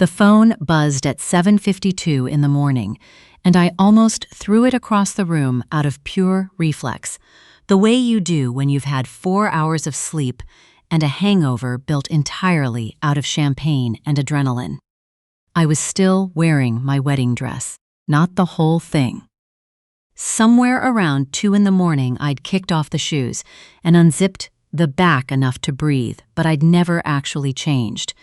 The phone buzzed at 7:52 in the morning, and I almost threw it across the room out of pure reflex, the way you do when you've had 4 hours of sleep and a hangover built entirely out of champagne and adrenaline. I was still wearing my wedding dress, not the whole thing. Somewhere around 2 in the morning, I'd kicked off the shoes and unzipped the back enough to breathe, but I'd never actually changed.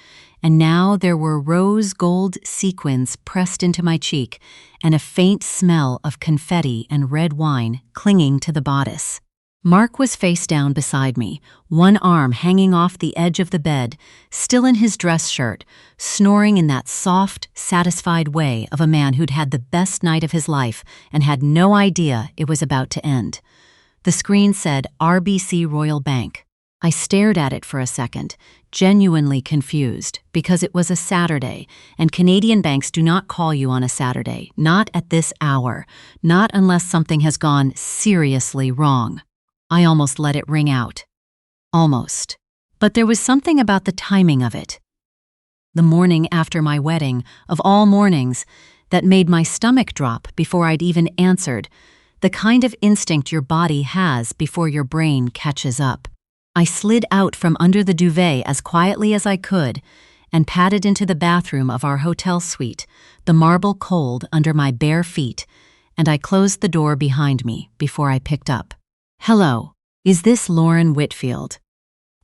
And now there were rose gold sequins pressed into my cheek and a faint smell of confetti and red wine clinging to the bodice. Mark was face down beside me, one arm hanging off the edge of the bed, still in his dress shirt, snoring in that soft, satisfied way of a man who'd had the best night of his life and had no idea it was about to end. The screen said RBC Royal Bank. I stared at it for a second, genuinely confused, because it was a Saturday, and Canadian banks do not call you on a Saturday, not at this hour, not unless something has gone seriously wrong. I almost let it ring out. Almost. But there was something about the timing of it. The morning after my wedding, of all mornings, that made my stomach drop before I'd even answered, the kind of instinct your body has before your brain catches up. I slid out from under the duvet as quietly as I could and padded into the bathroom of our hotel suite, the marble cold under my bare feet, and I closed the door behind me before I picked up. "Hello, is this Lauren Whitfield?"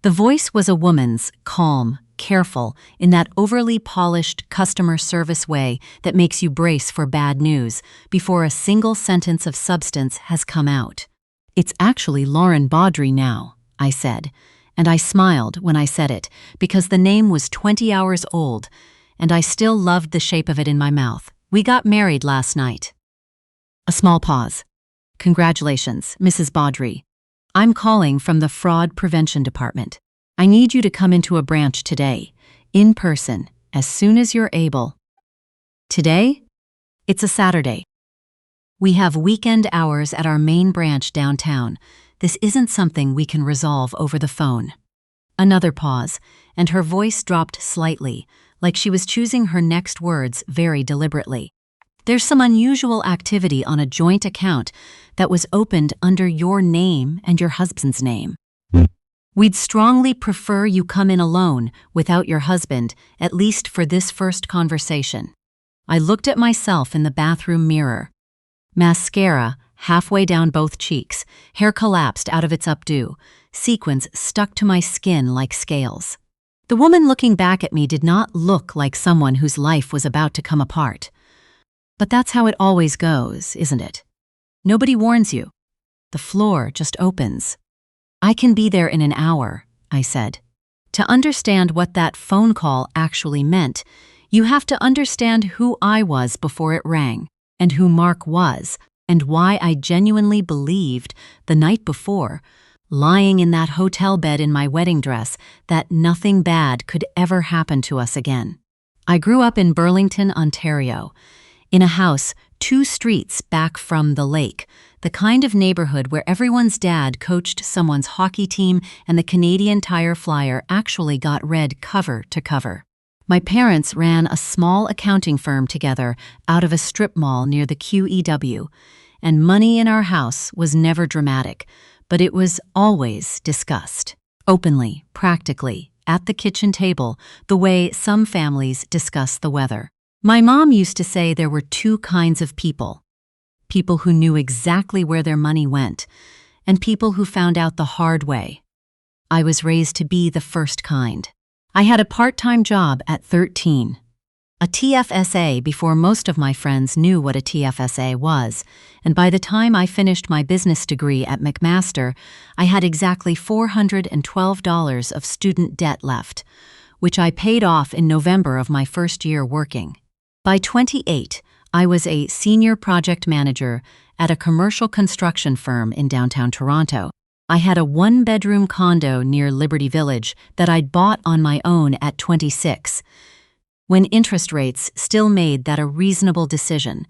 The voice was a woman's, calm, careful, in that overly polished customer service way that makes you brace for bad news before a single sentence of substance has come out. "It's actually Lauren Baudry now," I said, and I smiled when I said it because the name was 20 hours old, and I still loved the shape of it in my mouth. "We got married last night." A small pause. "Congratulations, Mrs. Baudry. I'm calling from the Fraud Prevention Department. I need you to come into a branch today, in person, as soon as you're able." "Today?" "It's a Saturday. We have weekend hours at our main branch downtown. This isn't something we can resolve over the phone." Another pause, and her voice dropped slightly, like she was choosing her next words very deliberately. "There's some unusual activity on a joint account that was opened under your name and your husband's name. We'd strongly prefer you come in alone, without your husband, at least for this first conversation." I looked at myself in the bathroom mirror. Mascara halfway down both cheeks, hair collapsed out of its updo, sequins stuck to my skin like scales. The woman looking back at me did not look like someone whose life was about to come apart. But that's how it always goes, isn't it? Nobody warns you. The floor just opens. "I can be there in an hour," I said. To understand what that phone call actually meant, you have to understand who I was before it rang, and who Mark was, and why I genuinely believed the night before, lying in that hotel bed in my wedding dress, that nothing bad could ever happen to us again. I grew up in Burlington, Ontario, in a house 2 streets back from the lake, the kind of neighborhood where everyone's dad coached someone's hockey team and the Canadian Tire Flyer actually got read cover to cover. My parents ran a small accounting firm together out of a strip mall near the QEW, and money in our house was never dramatic, but it was always discussed, openly, practically, at the kitchen table, the way some families discuss the weather. My mom used to say there were 2 kinds of people: people who knew exactly where their money went, and people who found out the hard way. I was raised to be the first kind. I had a part-time job at 13, a TFSA before most of my friends knew what a TFSA was, and by the time I finished my business degree at McMaster, I had exactly $412 of student debt left, which I paid off in November of my first year working. By 28, I was a senior project manager at a commercial construction firm in downtown Toronto. I had a 1-bedroom condo near Liberty Village that I'd bought on my own at 26, when interest rates still made that a reasonable decision,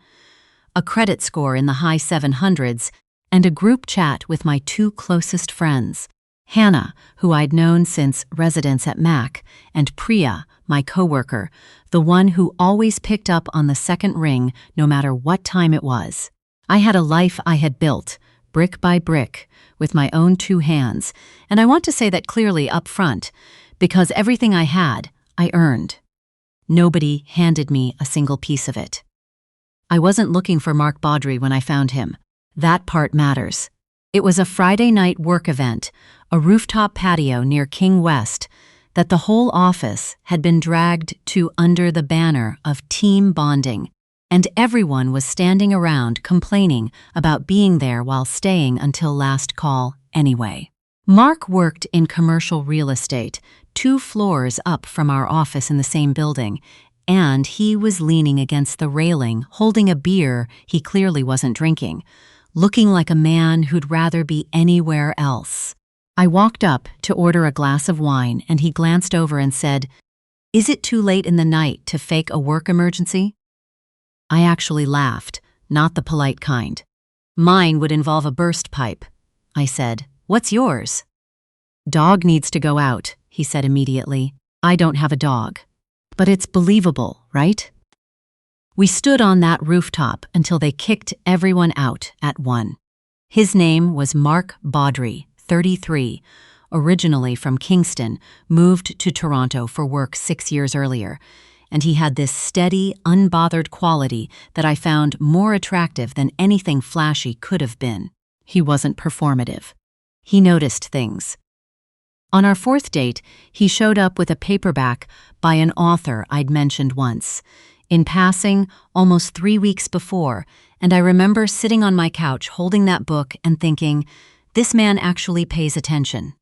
a credit score in the high 700s, and a group chat with my 2 closest friends. Hannah, who I'd known since residence at Mac, and Priya, my coworker, the one who always picked up on the second ring no matter what time it was. I had a life I had built, brick by brick, with my own two hands, and I want to say that clearly up front, because everything I had, I earned. Nobody handed me a single piece of it. I wasn't looking for Mark Baudry when I found him. That part matters. It was a Friday night work event, a rooftop patio near King West, that the whole office had been dragged to under the banner of team bonding, and everyone was standing around complaining about being there while staying until last call anyway. Mark worked in commercial real estate, 2 floors up from our office in the same building, and he was leaning against the railing, holding a beer he clearly wasn't drinking, looking like a man who'd rather be anywhere else. I walked up to order a glass of wine, and he glanced over and said, "Is it too late in the night to fake a work emergency?" I actually laughed, not the polite kind. "Mine would involve a burst pipe." I said, "What's yours?" "Dog needs to go out," he said immediately. "I don't have a dog." But it's believable, right? We stood on that rooftop until they kicked everyone out at 1. His name was Mark Baudry, 33, originally from Kingston, moved to Toronto for work 6 years earlier, and he had this steady, unbothered quality that I found more attractive than anything flashy could have been. He wasn't performative. He noticed things. On our 4th date, he showed up with a paperback by an author I'd mentioned once, in passing almost 3 weeks before, and I remember sitting on my couch holding that book and thinking, this man actually pays attention.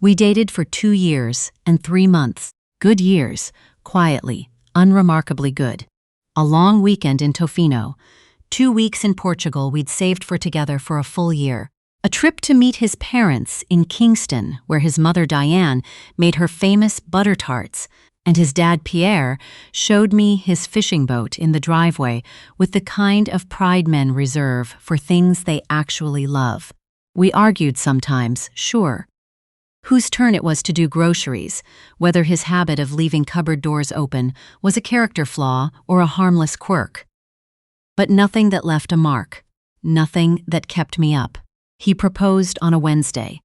We dated for 2 years and 3 months, good years, quietly, unremarkably good. A long weekend in Tofino, 2 weeks in Portugal we'd saved for together for a full year. A trip to meet his parents in Kingston, where his mother Diane made her famous butter tarts, and his dad Pierre showed me his fishing boat in the driveway with the kind of pride men reserve for things they actually love. We argued sometimes, sure. Whose turn it was to do groceries, whether his habit of leaving cupboard doors open was a character flaw or a harmless quirk. But nothing that left a mark, nothing that kept me up. He proposed on a Wednesday,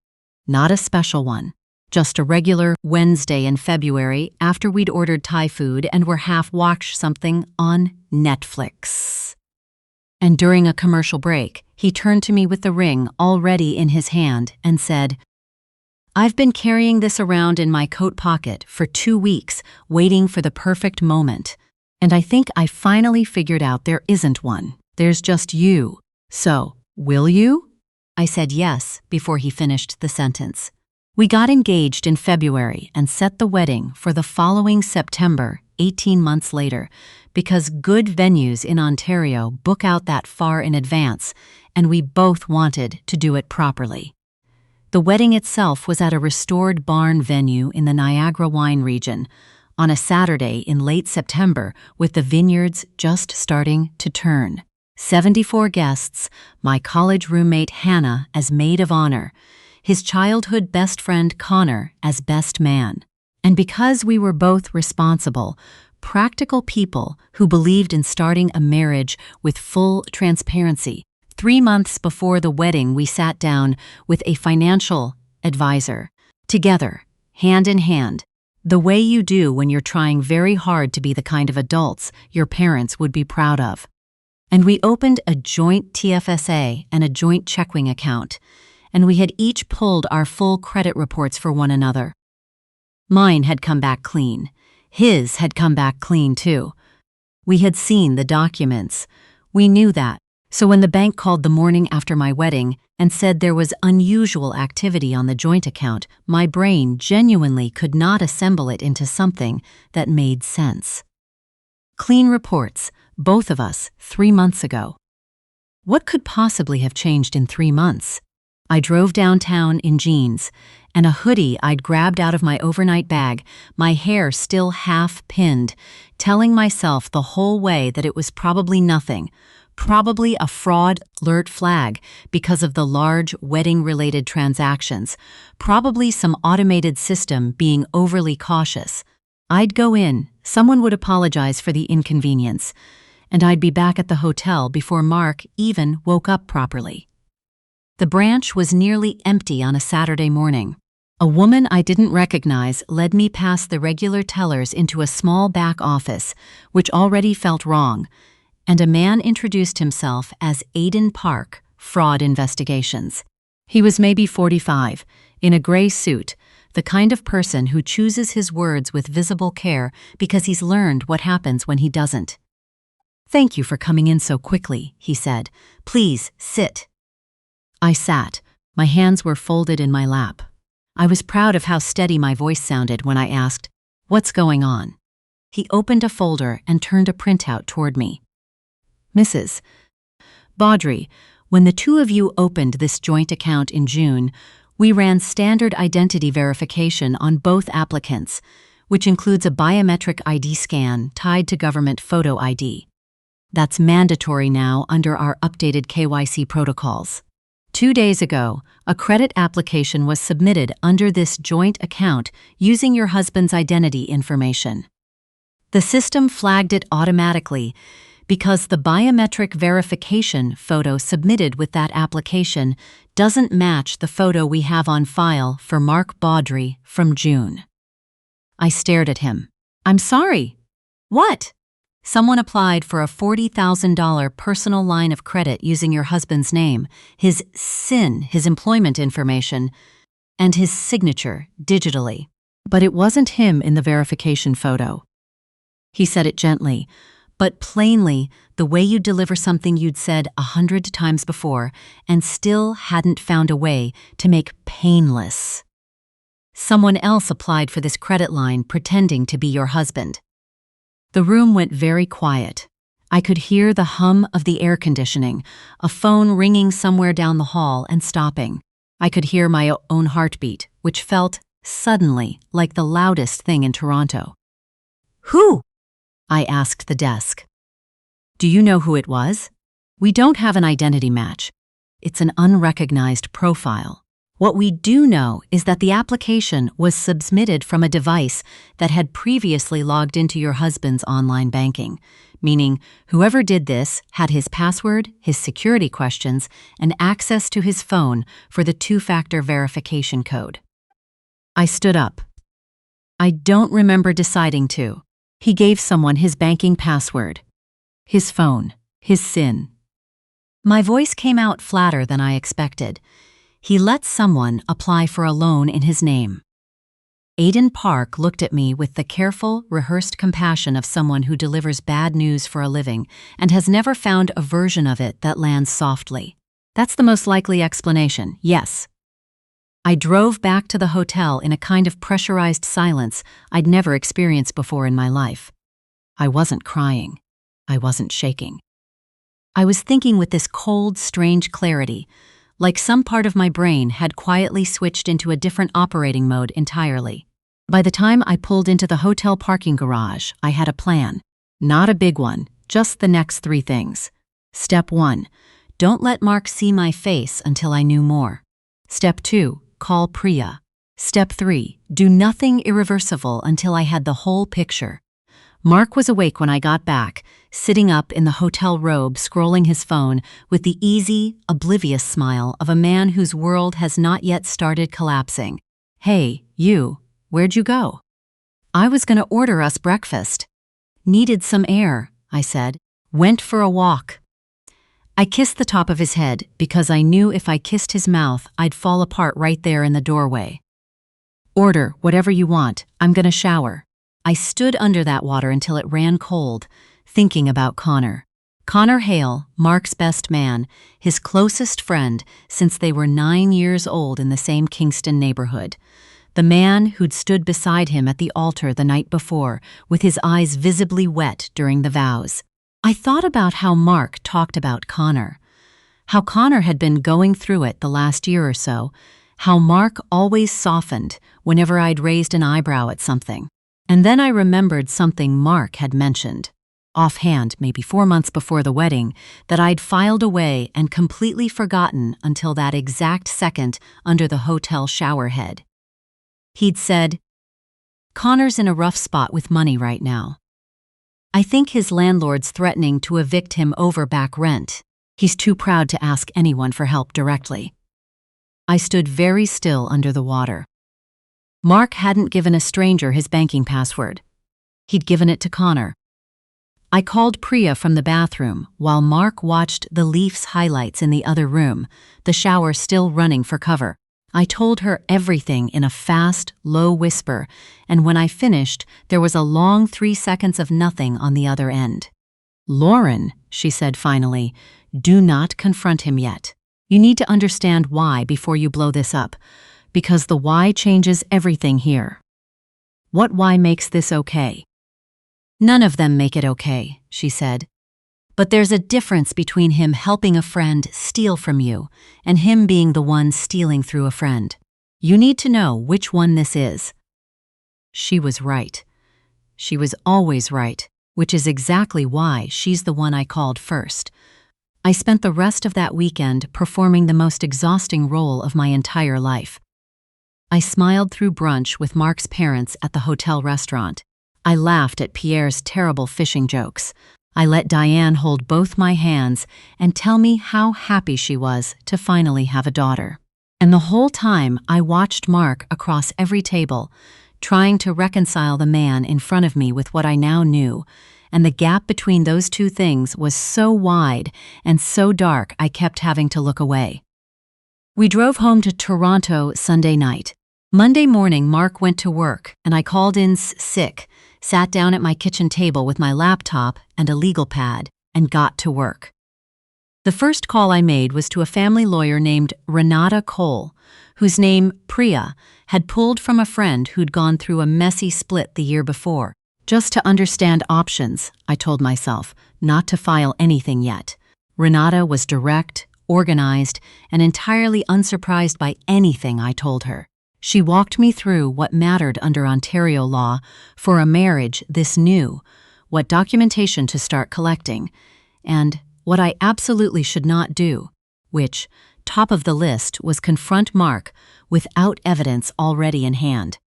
not a special one, just a regular Wednesday in February after we'd ordered Thai food and were half-watched something on Netflix. And during a commercial break, he turned to me with the ring already in his hand and said, "I've been carrying this around in my coat pocket for 2 weeks, waiting for the perfect moment. And I think I finally figured out there isn't one. There's just you. So, will you?" I said yes before he finished the sentence. We got engaged in February and set the wedding for the following September, 18 months later, because good venues in Ontario book out that far in advance, and we both wanted to do it properly. The wedding itself was at a restored barn venue in the Niagara wine region, on a Saturday in late September with the vineyards just starting to turn. 74 guests, my college roommate Hannah as maid of honor, his childhood best friend Connor as best man. And because we were both responsible, practical people who believed in starting a marriage with full transparency, 3 months before the wedding we sat down with a financial advisor, together, hand in hand, the way you do when you're trying very hard to be the kind of adults your parents would be proud of. And we opened a joint TFSA and a joint checking account, and we had each pulled our full credit reports for one another. Mine had come back clean. His had come back clean too. We had seen the documents. We knew that. So when the bank called the morning after my wedding and said there was unusual activity on the joint account, my brain genuinely could not assemble it into something that made sense. Clean reports, both of us, 3 months ago. What could possibly have changed in 3 months? I drove downtown in jeans and a hoodie I'd grabbed out of my overnight bag, my hair still half pinned, telling myself the whole way that it was probably nothing, Probably a fraud alert flag because of the large wedding-related transactions, probably some automated system being overly cautious. I'd go in, someone would apologize for the inconvenience, and I'd be back at the hotel before Mark even woke up properly. The branch was nearly empty on a Saturday morning. A woman I didn't recognize led me past the regular tellers into a small back office, which already felt wrong, and a man introduced himself as Aiden Park, Fraud Investigations. He was maybe 45, in a gray suit, the kind of person who chooses his words with visible care because he's learned what happens when he doesn't. "Thank you for coming in so quickly," he said. "Please, sit." I sat. My hands were folded in my lap. I was proud of how steady my voice sounded when I asked, "What's going on?" He opened a folder and turned a printout toward me. "Mrs. Baudry, when the two of you opened this joint account in June, we ran standard identity verification on both applicants, which includes a biometric ID scan tied to government photo ID. That's mandatory now under our updated KYC protocols. 2 days ago, a credit application was submitted under this joint account using your husband's identity information. The system flagged it automatically because the biometric verification photo submitted with that application doesn't match the photo we have on file for Mark Baudry from June." I stared at him. "I'm sorry. What?" "Someone applied for a $40,000 personal line of credit using your husband's name, his SIN, his employment information, and his signature digitally. But it wasn't him in the verification photo." He said it gently, but plainly the way you deliver something you'd said 100 times before and still hadn't found a way to make painless. "Someone else applied for this credit line pretending to be your husband." The room went very quiet. I could hear the hum of the air conditioning, a phone ringing somewhere down the hall and stopping. I could hear my own heartbeat, which felt, suddenly, like the loudest thing in Toronto. "Who?" I asked the desk. "Do you know who it was?" "We don't have an identity match. It's an unrecognized profile. What we do know is that the application was submitted from a device that had previously logged into your husband's online banking, meaning whoever did this had his password, his security questions, and access to his phone for the two-factor verification code." I stood up. "I don't remember deciding to. He gave someone his banking password, his phone, his SIN." My voice came out flatter than I expected. "He let someone apply for a loan in his name." Aiden Park looked at me with the careful, rehearsed compassion of someone who delivers bad news for a living and has never found a version of it that lands softly. "That's the most likely explanation, yes." I drove back to the hotel in a kind of pressurized silence I'd never experienced before in my life. I wasn't crying. I wasn't shaking. I was thinking with this cold, strange clarity, like some part of my brain had quietly switched into a different operating mode entirely. By the time I pulled into the hotel parking garage, I had a plan. Not a big one, just the next 3 things. Step 1, don't let Mark see my face until I knew more. Step 2, call Priya. Step 3, do nothing irreversible until I had the whole picture. Mark was awake when I got back, sitting up in the hotel robe scrolling his phone with the easy, oblivious smile of a man whose world has not yet started collapsing. "Hey, you, where'd you go?" "I was gonna order us breakfast." "Needed some air," I said. "Went for a walk." I kissed the top of his head because I knew if I kissed his mouth, I'd fall apart right there in the doorway. "Order whatever you want. I'm gonna shower." I stood under that water until it ran cold, thinking about Connor. Connor Hale, Mark's best man, his closest friend since they were 9 years old in the same Kingston neighborhood. The man who'd stood beside him at the altar the night before, with his eyes visibly wet during the vows. I thought about how Mark talked about Connor, how Connor had been going through it the last year or so, how Mark always softened whenever I'd raised an eyebrow at something. And then I remembered something Mark had mentioned. offhand, maybe 4 months before the wedding, that I'd filed away and completely forgotten until that exact second under the hotel shower head. He'd said, "Connor's in a rough spot with money right now. I think his landlord's threatening to evict him over back rent. He's too proud to ask anyone for help directly." I stood very still under the water. Mark hadn't given a stranger his banking password. He'd given it to Connor. I called Priya from the bathroom while Mark watched the Leafs highlights in the other room, the shower still running for cover. I told her everything in a fast, low whisper, and when I finished, there was a long 3 seconds of nothing on the other end. "Lauren," she said finally, "do not confront him yet. You need to understand why before you blow this up, because the why changes everything here." "What why makes this okay?" "None of them make it okay," she said. "But there's a difference between him helping a friend steal from you and him being the one stealing through a friend. You need to know which one this is." She was right. She was always right, which is exactly why she's the one I called first. I spent the rest of that weekend performing the most exhausting role of my entire life. I smiled through brunch with Mark's parents at the hotel restaurant. I laughed at Pierre's terrible fishing jokes. I let Diane hold both my hands and tell me how happy she was to finally have a daughter. And the whole time I watched Mark across every table, trying to reconcile the man in front of me with what I now knew, and the gap between those two things was so wide and so dark I kept having to look away. We drove home to Toronto Sunday night. Monday morning, Mark went to work, and I called in sick, sat down at my kitchen table with my laptop and a legal pad, and got to work. The first call I made was to a family lawyer named Renata Cole, whose name, Priya, had pulled from a friend who'd gone through a messy split the year before. Just to understand options, I told myself, not to file anything yet. Renata was direct, organized, and entirely unsurprised by anything I told her. She walked me through what mattered under Ontario law for a marriage this new, what documentation to start collecting, and what I absolutely should not do, which, top of the list, was confront Mark without evidence already in hand.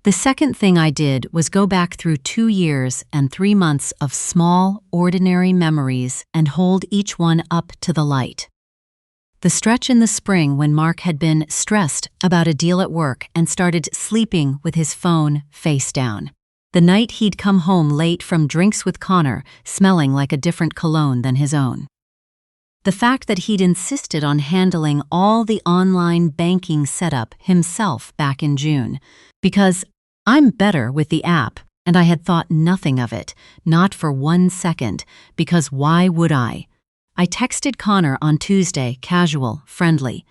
The second thing I did was go back through 2 years and 3 months of small, ordinary memories and hold each one up to the light. The stretch in the spring when Mark had been stressed about a deal at work and started sleeping with his phone face down. The night he'd come home late from drinks with Connor, smelling like a different cologne than his own. The fact that he'd insisted on handling all the online banking setup himself back in June, because I'm better with the app, and I had thought nothing of it, not for 1 second, because why would I? I texted Connor on Tuesday, casual, friendly.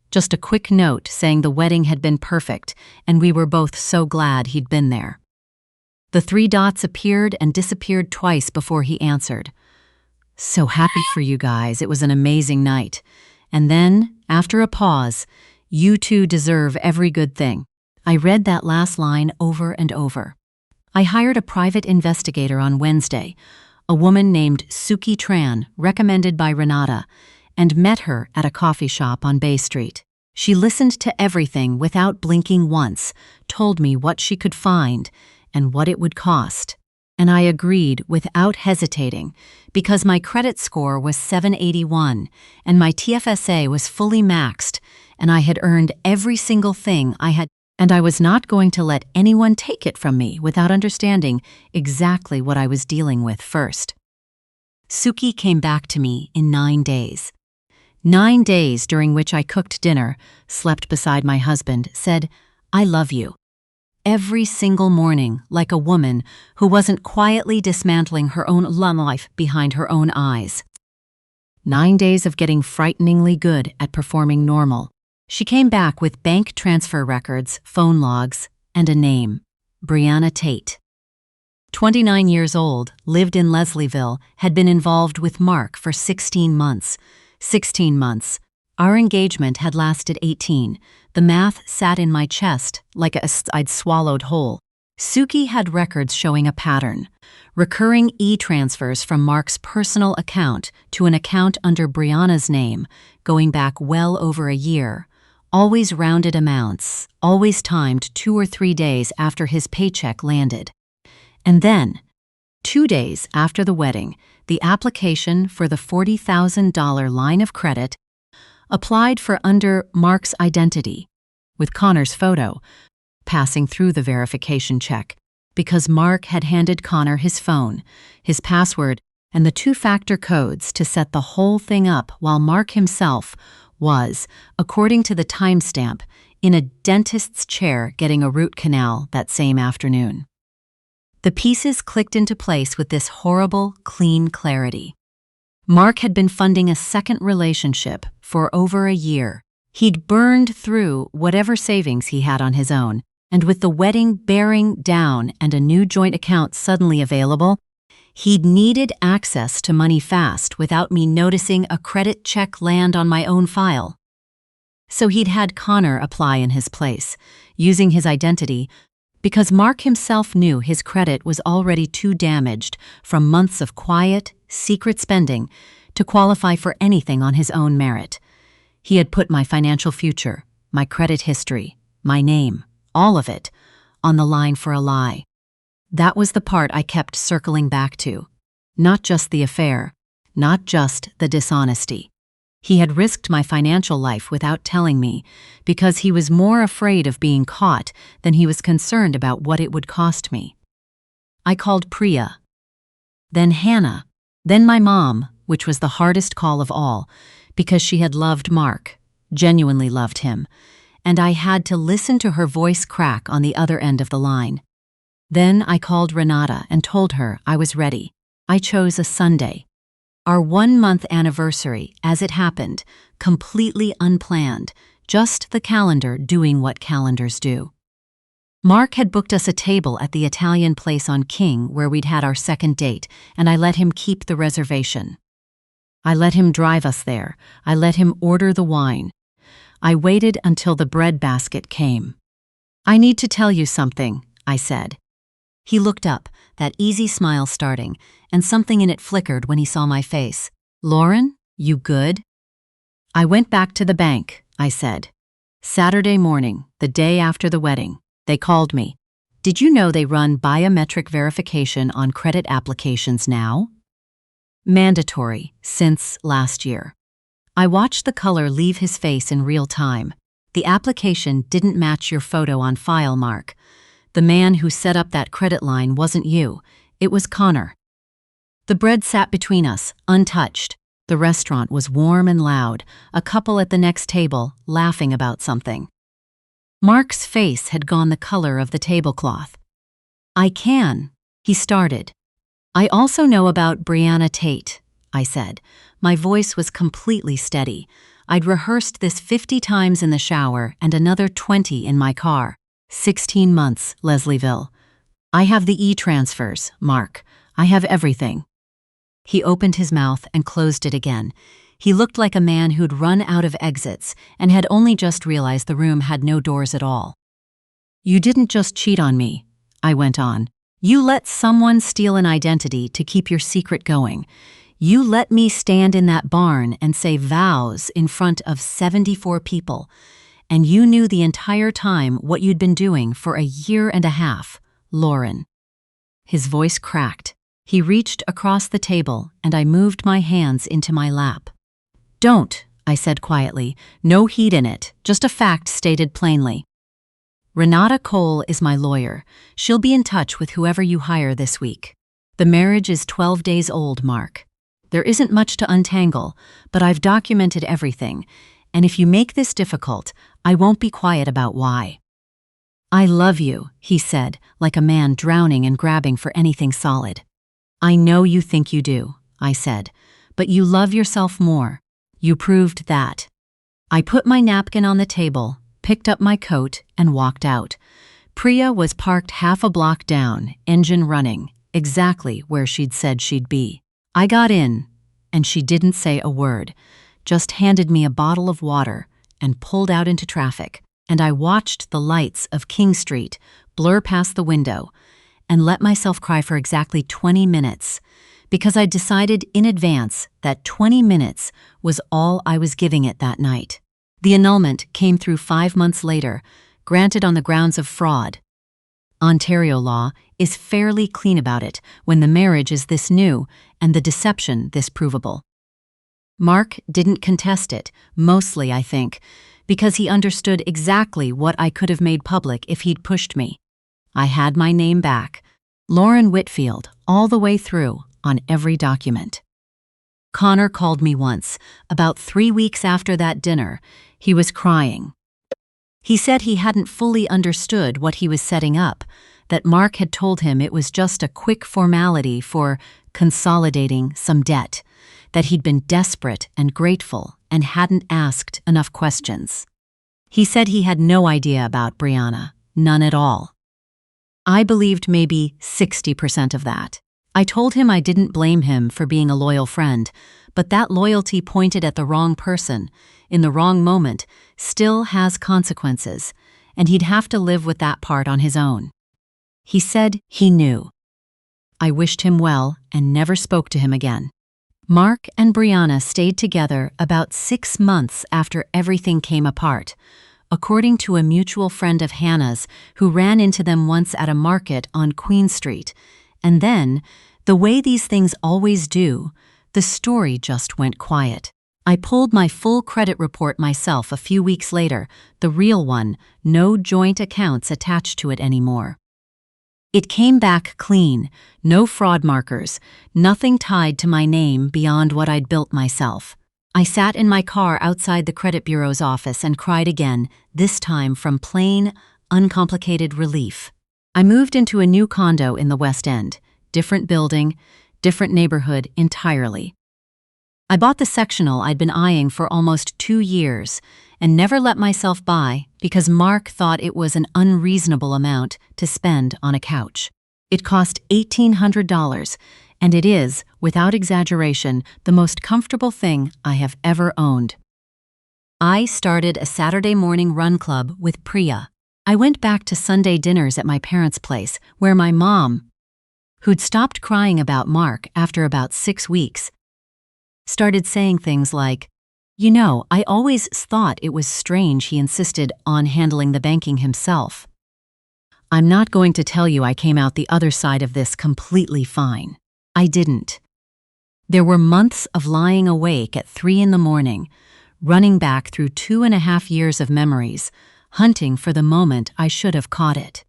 Just a quick note saying the wedding had been perfect, and we were both so glad he'd been there. The 3 dots appeared and disappeared twice before he answered. "So happy for you guys, it was an amazing night." And then, after a pause, "You two deserve every good thing." I read that last line over and over. I hired a private investigator on Wednesday, a woman named Suki Tran, recommended by Renata, and met her at a coffee shop on Bay Street. She listened to everything without blinking once, told me what she could find and what it would cost. And I agreed without hesitating because my credit score was 781 and my TFSA was fully maxed and I had earned every single thing I had, and I was not going to let anyone take it from me without understanding exactly what I was dealing with first. Suki came back to me in 9 days. 9 days during which I cooked dinner, slept beside my husband, said, "I love you." Every single morning, like a woman who wasn't quietly dismantling her own life behind her own eyes. 9 days of getting frighteningly good at performing normal. She came back with bank transfer records, phone logs, and a name, Brianna Tate. 29 years old, lived in Leslieville, had been involved with Mark for 16 months. 16 months. Our engagement had lasted 18. The math sat in my chest like I'd swallowed whole. Suki had records showing a pattern: recurring e-transfers from Mark's personal account to an account under Brianna's name, going back well over a year. Always rounded amounts, always timed 2 or 3 days after his paycheck landed. And then, 2 days after the wedding, the application for the $40,000 line of credit applied for under Mark's identity, with Connor's photo, passing through the verification check, because Mark had handed Connor his phone, his password, and the 2-factor codes to set the whole thing up, while Mark himself was, according to the timestamp, in a dentist's chair getting a root canal that same afternoon. The pieces clicked into place with this horrible, clean clarity. Mark had been funding a second relationship for over a year. He'd burned through whatever savings he had on his own, and with the wedding bearing down and a new joint account suddenly available, he'd needed access to money fast without me noticing a credit check land on my own file. So he'd had Connor apply in his place, using his identity, because Mark himself knew his credit was already too damaged from months of quiet, secret spending to qualify for anything on his own merit. He had put my financial future, my credit history, my name, all of it, on the line for a lie. That was the part I kept circling back to. Not just the affair, not just the dishonesty. He had risked my financial life without telling me, because he was more afraid of being caught than he was concerned about what it would cost me. I called Priya, then Hannah, then my mom, which was the hardest call of all, because she had loved Mark, genuinely loved him, and I had to listen to her voice crack on the other end of the line. Then I called Renata and told her I was ready. I chose a Sunday. Our 1-month anniversary, as it happened, completely unplanned, just the calendar doing what calendars do. Mark had booked us a table at the Italian place on King where we'd had our second date, and I let him keep the reservation. I let him drive us there. I let him order the wine. I waited until the bread basket came. "I need to tell you something," I said. He looked up, that easy smile starting, and something in it flickered when he saw my face. "Lauren, you good?" "I went back to the bank," I said. "Saturday morning, the day after the wedding. They called me. Did you know they run biometric verification on credit applications now? Mandatory, since last year." I watched the color leave his face in real time. "The application didn't match your photo on file, Mark. The man who set up that credit line wasn't you. It was Connor." The bread sat between us, untouched. The restaurant was warm and loud, a couple at the next table laughing about something. Mark's face had gone the color of the tablecloth. "I can," he started. "I also know about Brianna Tate," I said. My voice was completely steady. I'd rehearsed this 50 times in the shower and another 20 in my car. 16 months, Leslieville. "I have the e-transfers, Mark. I have everything." He opened his mouth and closed it again. He looked like a man who'd run out of exits and had only just realized the room had no doors at all. "You didn't just cheat on me," I went on. "You let someone steal an identity to keep your secret going. You let me stand in that barn and say vows in front of 74 people. And you knew the entire time what you'd been doing for a year and a half, Lauren." His voice cracked. He reached across the table, and I moved my hands into my lap. "Don't," I said quietly. "No heat in it, just a fact stated plainly. Renata Cole is my lawyer. She'll be in touch with whoever you hire this week. The marriage is 12 days old, Mark. There isn't much to untangle, but I've documented everything, and if you make this difficult, I won't be quiet about why." "I love you," he said, like a man drowning and grabbing for anything solid. "I know you think you do," I said, "but you love yourself more. You proved that." I put my napkin on the table, picked up my coat, and walked out. Priya was parked half a block down, engine running, exactly where she'd said she'd be. I got in, and she didn't say a word, just handed me a bottle of water and pulled out into traffic, and I watched the lights of King Street blur past the window, and let myself cry for exactly 20 minutes, because I decided in advance that 20 minutes was all I was giving it that night. The annulment came through 5 months later, granted on the grounds of fraud. Ontario law is fairly clean about it when the marriage is this new and the deception this provable. Mark didn't contest it, mostly, I think, because he understood exactly what I could have made public if he'd pushed me. I had my name back, Lauren Whitfield, all the way through, on every document. Connor called me once, about 3 weeks after that dinner. He was crying. He said he hadn't fully understood what he was setting up, that Mark had told him it was just a quick formality for consolidating some debt, that he'd been desperate and grateful and hadn't asked enough questions. He said he had no idea about Brianna, none at all. I believed maybe 60% of that. I told him I didn't blame him for being a loyal friend, but that loyalty pointed at the wrong person, in the wrong moment, still has consequences, and he'd have to live with that part on his own. He said he knew. I wished him well and never spoke to him again. Mark and Brianna stayed together about 6 months after everything came apart, according to a mutual friend of Hannah's who ran into them once at a market on Queen Street. And then, the way these things always do, the story just went quiet. I pulled my full credit report myself a few weeks later, the real one, no joint accounts attached to it anymore. It came back clean, no fraud markers, nothing tied to my name beyond what I'd built myself. I sat in my car outside the credit bureau's office and cried again, this time from plain, uncomplicated relief. I moved into a new condo in the West End, different building, different neighborhood entirely. I bought the sectional I'd been eyeing for almost 2 years and never let myself buy because Mark thought it was an unreasonable amount to spend on a couch. It cost $1,800, and it is, without exaggeration, the most comfortable thing I have ever owned. I started a Saturday morning run club with Priya. I went back to Sunday dinners at my parents' place, where my mom, who'd stopped crying about Mark after about 6 weeks, started saying things like, "You know, I always thought it was strange he insisted on handling the banking himself." I'm not going to tell you I came out the other side of this completely fine. I didn't. There were months of lying awake at 3 in the morning, running back through 2.5 years of memories, hunting for the moment I should have caught it.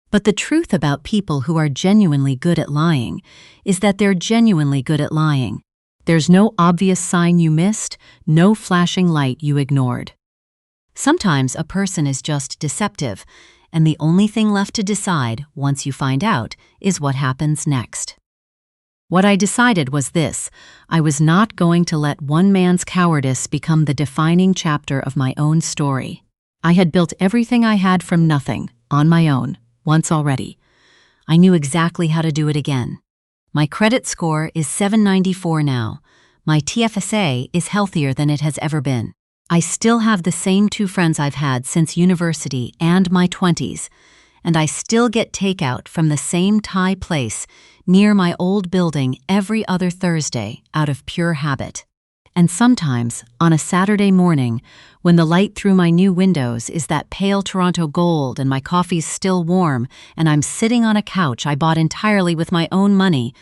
But the truth about people who are genuinely good at lying is that they're genuinely good at lying. There's no obvious sign you missed, no flashing light you ignored. Sometimes a person is just deceptive, and the only thing left to decide, once you find out, is what happens next. What I decided was this: I was not going to let one man's cowardice become the defining chapter of my own story. I had built everything I had from nothing, on my own, once already. I knew exactly how to do it again. My credit score is 794 now. My TFSA is healthier than it has ever been. I still have the same 2 friends I've had since university and my 20s, and I still get takeout from the same Thai place near my old building every other Thursday out of pure habit. And sometimes, on a Saturday morning, when the light through my new windows is that pale Toronto gold and my coffee's still warm and I'm sitting on a couch I bought entirely with my own money,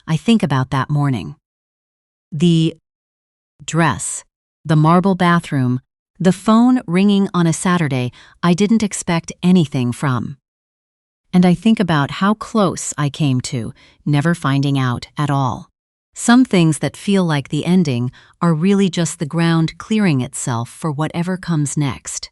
I think about that morning. The dress, the marble bathroom, the phone ringing on a Saturday I didn't expect anything from. And I think about how close I came to never finding out at all. Some things that feel like the ending are really just the ground clearing itself for whatever comes next.